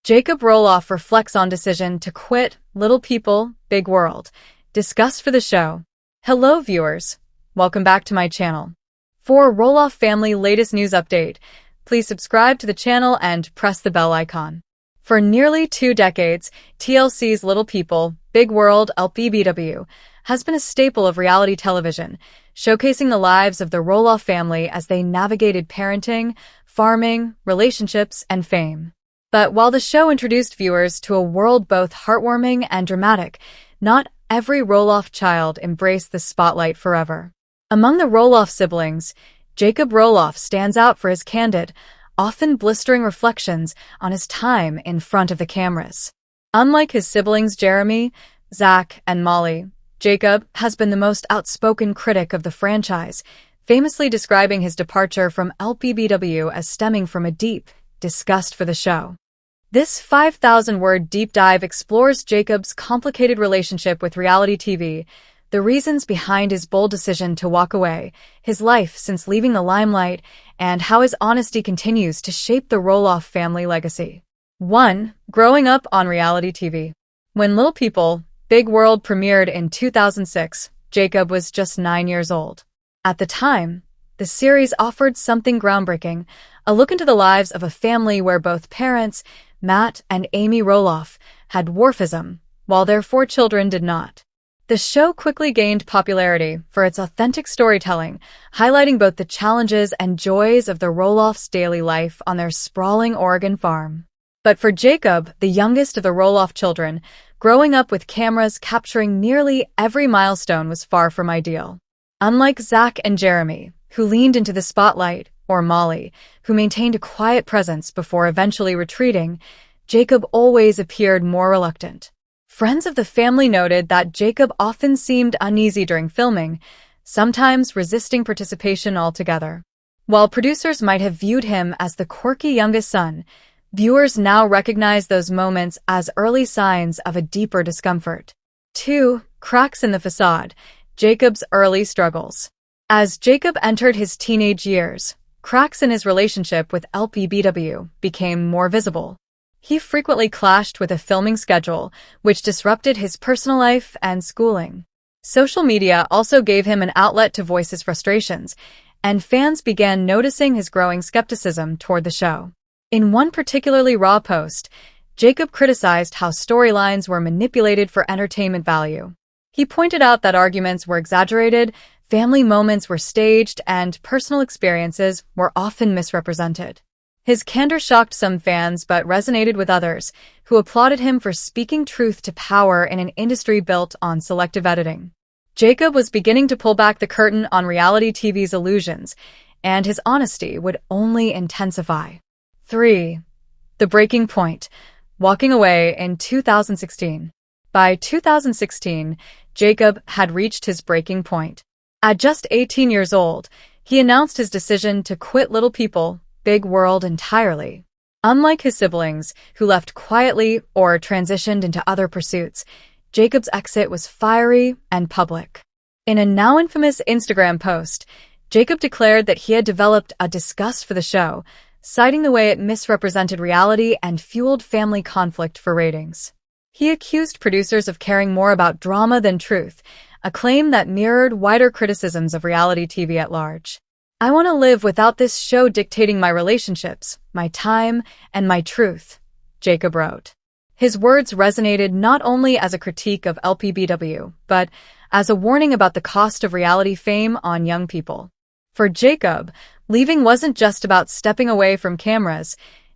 Jacob Roloff reflects on decision to quit Little People, Big World. Disgust for the show. Hello viewers, welcome back to my channel. For Roloff family latest news update, please subscribe to the channel and press the bell icon. For nearly 2 decades, TLC's Little People, Big World (LPBW) has been a staple of reality television, showcasing the lives of the Roloff family as they navigated parenting, farming, relationships, and fame. But while the show introduced viewers to a world both heartwarming and dramatic, not every Roloff child embraced the spotlight forever. Among the Roloff siblings, Jacob Roloff stands out for his candid, often blistering reflections on his time in front of the cameras. Unlike his siblings Jeremy, Zach, and Molly, Jacob has been the most outspoken critic of the franchise, famously describing his departure from LPBW as stemming from a deep disgust for the show. This 5,000-word deep dive explores Jacob's complicated relationship with reality TV, the reasons behind his bold decision to walk away, his life since leaving the limelight, and how his honesty continues to shape the Roloff family legacy. 1. Growing up on reality TV. When Little People, Big World premiered in 2006, Jacob was just 9 years old. At the time, the series offered something groundbreaking, a look into the lives of a family where both parents, Matt and Amy Roloff, had dwarfism, while their 4 children did not. The show quickly gained popularity for its authentic storytelling, highlighting both the challenges and joys of the Roloffs' daily life on their sprawling Oregon farm. But for Jacob, the youngest of the Roloff children, growing up with cameras capturing nearly every milestone was far from ideal. Unlike Zach and Jeremy, who leaned into the spotlight, or Molly, who maintained a quiet presence before eventually retreating, Jacob always appeared more reluctant. Friends of the family noted that Jacob often seemed uneasy during filming, sometimes resisting participation altogether. While producers might have viewed him as the quirky youngest son, viewers now recognize those moments as early signs of a deeper discomfort. 2. Cracks in the facade. Jacob's early struggles. As Jacob entered his teenage years, cracks in his relationship with LPBW became more visible. He frequently clashed with a filming schedule, which disrupted his personal life and schooling. Social media also gave him an outlet to voice his frustrations, and fans began noticing his growing skepticism toward the show. In one particularly raw post, Jacob criticized how storylines were manipulated for entertainment value. He pointed out that arguments were exaggerated, family moments were staged, and personal experiences were often misrepresented. His candor shocked some fans but resonated with others, who applauded him for speaking truth to power in an industry built on selective editing. Jacob was beginning to pull back the curtain on reality TV's illusions, and his honesty would only intensify. 3. The breaking point. Walking away in 2016. By 2016, Jacob had reached his breaking point. At just 18 years old, he announced his decision to quit Little People, Big World entirely. Unlike his siblings, who left quietly or transitioned into other pursuits, Jacob's exit was fiery and public. In a now infamous Instagram post, Jacob declared that he had developed a disgust for the show, citing the way it misrepresented reality and fueled family conflict for ratings. He accused producers of caring more about drama than truth, a claim that mirrored wider criticisms of reality TV at large. "I want to live without this show dictating my relationships, my time, and my truth," Jacob wrote. His words resonated not only as a critique of LPBW, but as a warning about the cost of reality fame on young people. For Jacob, leaving wasn't just about stepping away from cameras,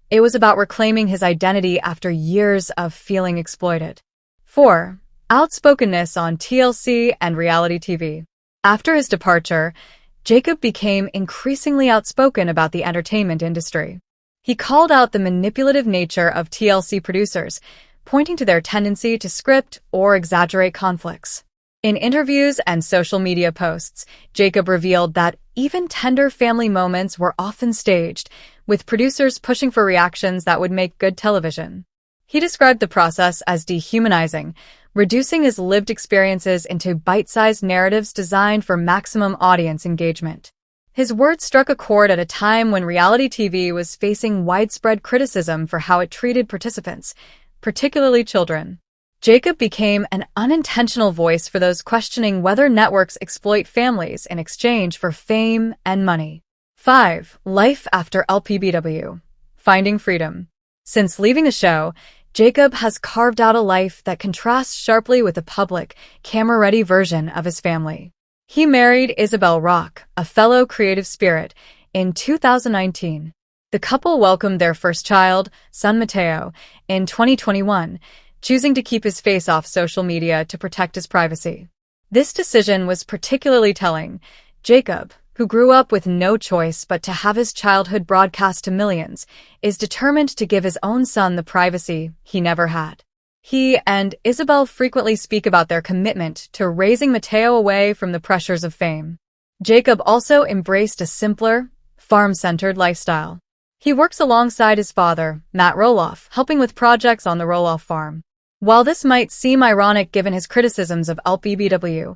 it was about reclaiming his identity after years of feeling exploited. 4. Outspokenness on TLC and reality TV. After his departure, Jacob became increasingly outspoken about the entertainment industry. He called out the manipulative nature of TLC producers, pointing to their tendency to script or exaggerate conflicts. In interviews and social media posts, Jacob revealed that even tender family moments were often staged, with producers pushing for reactions that would make good television. He described the process as dehumanizing, reducing his lived experiences into bite-sized narratives designed for maximum audience engagement. His words struck a chord at a time when reality TV was facing widespread criticism for how it treated participants, particularly children. Jacob became an unintentional voice for those questioning whether networks exploit families in exchange for fame and money. 5. Life after LPBW. Finding freedom. Since leaving the show, Jacob has carved out a life that contrasts sharply with the public, camera-ready version of his family. He married Isabel Rock, a fellow creative spirit, in 2019. The couple welcomed their first child, son Mateo, in 2021, choosing to keep his face off social media to protect his privacy. This decision was particularly telling. Jacob, who grew up with no choice but to have his childhood broadcast to millions, is determined to give his own son the privacy he never had. He and Isabel frequently speak about their commitment to raising Mateo away from the pressures of fame. Jacob also embraced a simpler, farm-centered lifestyle. He works alongside his father, Matt Roloff, helping with projects on the Roloff farm. While this might seem ironic given his criticisms of LPBW,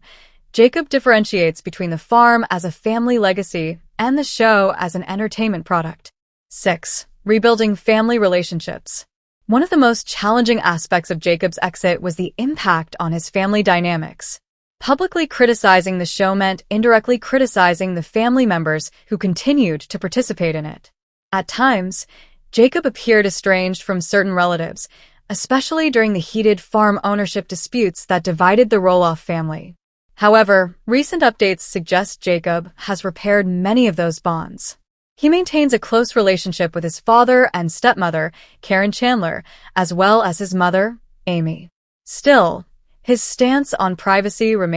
Jacob differentiates between the farm as a family legacy and the show as an entertainment product. 6. Rebuilding family relationships. One of the most challenging aspects of Jacob's exit was the impact on his family dynamics. Publicly criticizing the show meant indirectly criticizing the family members who continued to participate in it. At times, Jacob appeared estranged from certain relatives, especially during the heated farm ownership disputes that divided the Roloff family. However, recent updates suggest Jacob has repaired many of those bonds. He maintains a close relationship with his father and stepmother, Karen Chandler, as well as his mother, Amy. Still, his stance on privacy remains